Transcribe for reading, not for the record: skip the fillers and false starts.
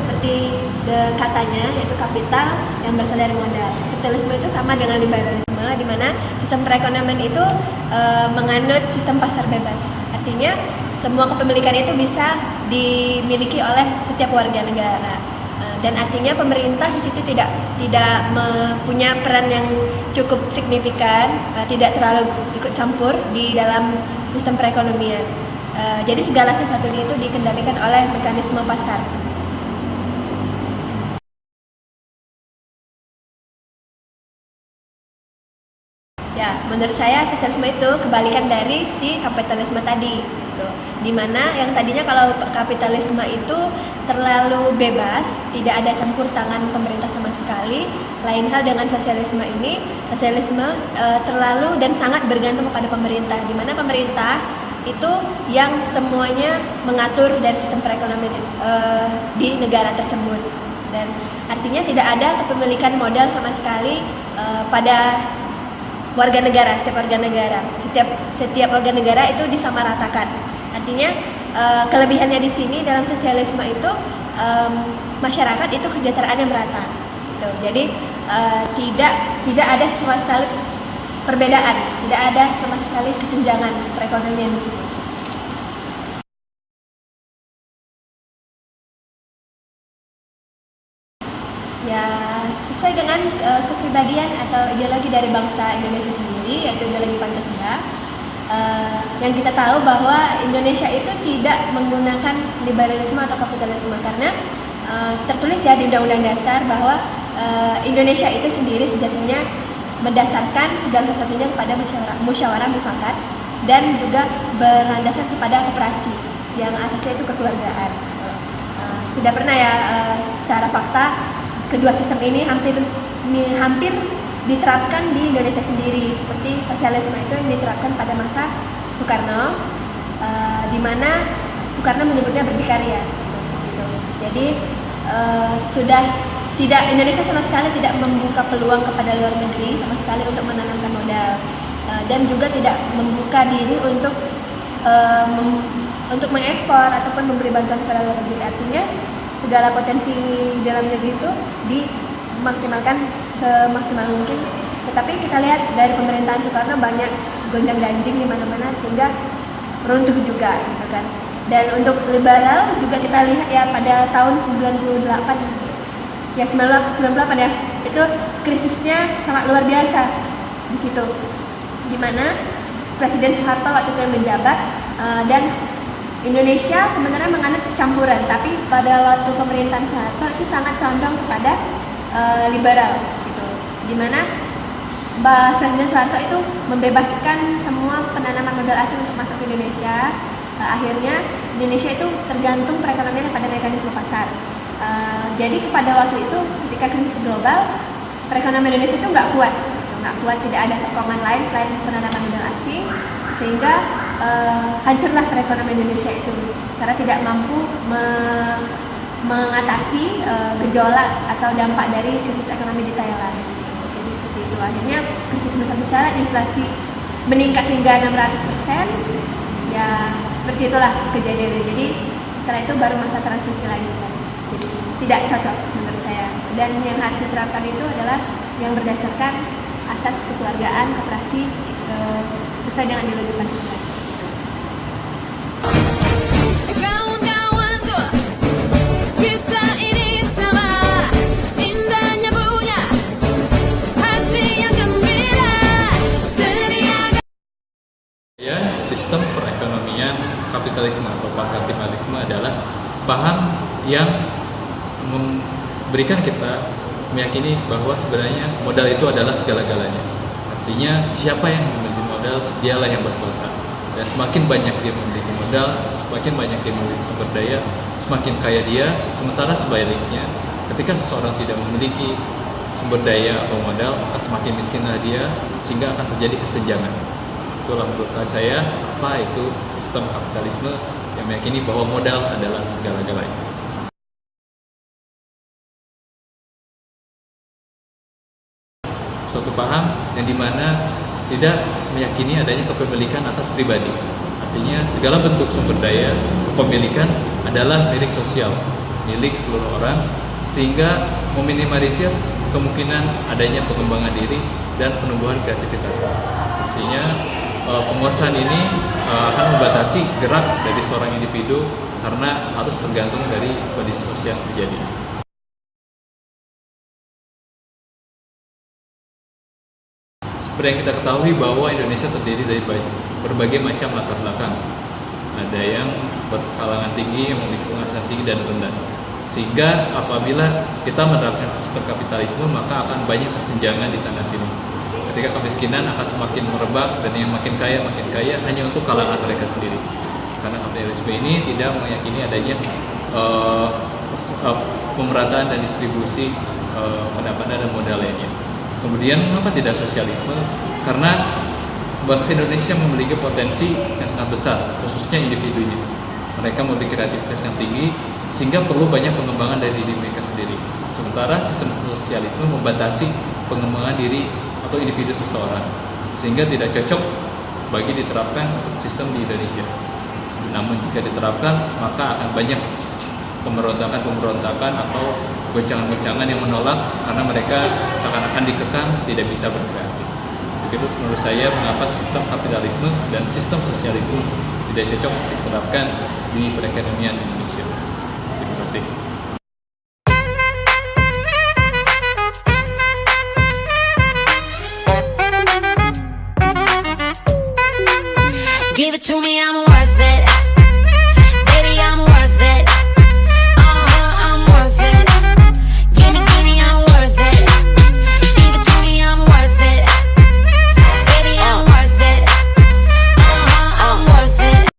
seperti katanya, yaitu kapital yang berasal dari modal. Kapitalisme itu sama dengan liberalisme, di mana sistem perekonomian itu menganut sistem pasar bebas. Artinya semua kepemilikan itu bisa dimiliki oleh setiap warga negara. Dan artinya pemerintah di situ tidak punya peran yang cukup signifikan, tidak terlalu ikut campur di dalam sistem perekonomian. Jadi segala sesuatunya itu dikendalikan oleh mekanisme pasar. Ya, menurut saya sosialisme itu kebalikan dari si kapitalisme tadi, gitu. Dimana yang tadinya kalau kapitalisme itu terlalu bebas, tidak ada campur tangan pemerintah sama sekali. Lain hal dengan sosialisme ini, sosialisme terlalu dan sangat bergantung kepada pemerintah, dimana pemerintah itu yang semuanya mengatur dari sistem perekonomian di negara tersebut. Dan artinya tidak ada kepemilikan modal sama sekali pada warga negara, setiap warga negara. Setiap warga negara itu disamaratakan. Artinya kelebihannya di sini dalam sosialisme itu masyarakat itu kesejahteraannya merata. Gitu. Jadi tidak ada sama sekali perbedaan, tidak ada sama sekali kesenjangan perekonomian di sini. Ya, sesuai dengan kepribadian atau ideologi dari bangsa Indonesia sendiri, yaitu ideologi Pancasila. Yang kita tahu bahwa Indonesia itu tidak menggunakan liberalisme atau kapitalisme karena tertulis ya di Undang-Undang Dasar bahwa Indonesia itu sendiri sejatinya mendasarkan segala sesuatunya kepada musyawarah mufakat dan juga berlandaskan kepada koperasi yang asasnya itu kekeluargaan. Sudah pernah ya secara fakta kedua sistem ini hampir diterapkan di Indonesia sendiri, seperti sosialisme itu yang diterapkan pada masa Soekarno, di mana Soekarno menyebutnya berdikari. Gitu. Jadi Indonesia sama sekali tidak membuka peluang kepada luar negeri sama sekali untuk menanamkan modal, dan juga tidak membuka diri untuk mengekspor ataupun memberi bantuan kepada luar negeri. Artinya segala potensi dalam negeri itu dimaksimalkan semaksimal mungkin. Tetapi kita lihat dari pemerintahan Soekarno banyak gonjang-ganjing di mana-mana sehingga runtuh juga, gitu kan. Dan untuk liberal juga kita lihat ya pada tahun 98 ya 98 ya, itu krisisnya sangat luar biasa di situ. Di mana Presiden Soeharto waktu itu yang menjabat dan Indonesia sebenarnya menganut campuran, tapi pada waktu pemerintahan Soeharto itu sangat condong kepada liberal, gitu. Dimana Presiden Soeharto itu membebaskan semua penanaman modal asing untuk masuk ke Indonesia. Akhirnya Indonesia itu tergantung perekonomiannya pada mekanisme pasar. Jadi pada waktu itu ketika krisis global, perekonomian Indonesia itu nggak kuat, tidak ada sokongan lain selain penanaman modal asing, sehingga hancurlah perekonomian Indonesia itu karena tidak mampu mengatasi gejolak atau dampak dari krisis ekonomi di Thailand. Jadi seperti itu, akhirnya krisis besar-besaran, inflasi meningkat hingga 600%. Ya seperti itulah kejadiannya. Jadi setelah itu baru masa transisi lagi kan. Jadi tidak cocok menurut saya. Dan yang harus diterapkan itu adalah yang berdasarkan asas kekeluargaan, koperasi sesuai dengan ideologi Pancasila. Ya, sistem perekonomian kapitalisme atau kapitalisme adalah paham yang memberikan kita meyakini bahwa sebenarnya modal itu adalah segala-galanya. Artinya siapa yang memiliki modal, dialah yang berkuasa. Dan semakin banyak dia memiliki modal, semakin banyak dia memiliki sumber daya, semakin kaya dia. Sementara sebaliknya, ketika seseorang tidak memiliki sumber daya atau modal, maka semakin miskinlah dia, sehingga akan terjadi kesenjangan. Itulah menurut saya apa itu sistem kapitalisme yang meyakini bahwa modal adalah segala-galanya. Suatu paham yang dimana tidak meyakini adanya kepemilikan atas pribadi. Artinya segala bentuk sumber daya kepemilikan adalah milik sosial. milik seluruh orang, sehingga meminimalisir kemungkinan adanya pengembangan diri dan penumbuhan kreativitas. Artinya penguasaan ini akan membatasi gerak dari seorang individu karena harus tergantung dari kondisi sosial yang terjadi. Seperti yang kita ketahui bahwa Indonesia terdiri dari berbagai macam latar belakang. Ada yang berkalangan tinggi, yang memiliki penghasilan tinggi dan rendah. Sehingga apabila kita menerapkan sistem kapitalisme, maka akan banyak kesenjangan di sana sini. Ketika kemiskinan akan semakin merebak dan yang makin kaya hanya untuk kalangan mereka sendiri. Karena kapitalisme ini tidak meyakini adanya pemerataan dan distribusi pendapatan dan modal lainnya. Kemudian mengapa tidak sosialisme? Karena bangsa Indonesia memiliki potensi yang sangat besar, khususnya individunya. Mereka memiliki kreativitas yang tinggi, sehingga perlu banyak pengembangan dari diri mereka sendiri. Sementara sistem sosialisme membatasi pengembangan diri atau individu seseorang, sehingga tidak cocok bagi diterapkan untuk sistem di Indonesia. Namun jika diterapkan, maka akan banyak pemberontakan atau goncangan-goncangan yang menolak karena mereka seakan-akan dikekang tidak bisa berkreasi. Begitu menurut saya mengapa sistem kapitalisme dan sistem sosialisme tidak cocok diterapkan di perekonomian Indonesia. Terima kasih. Give it to me, I'm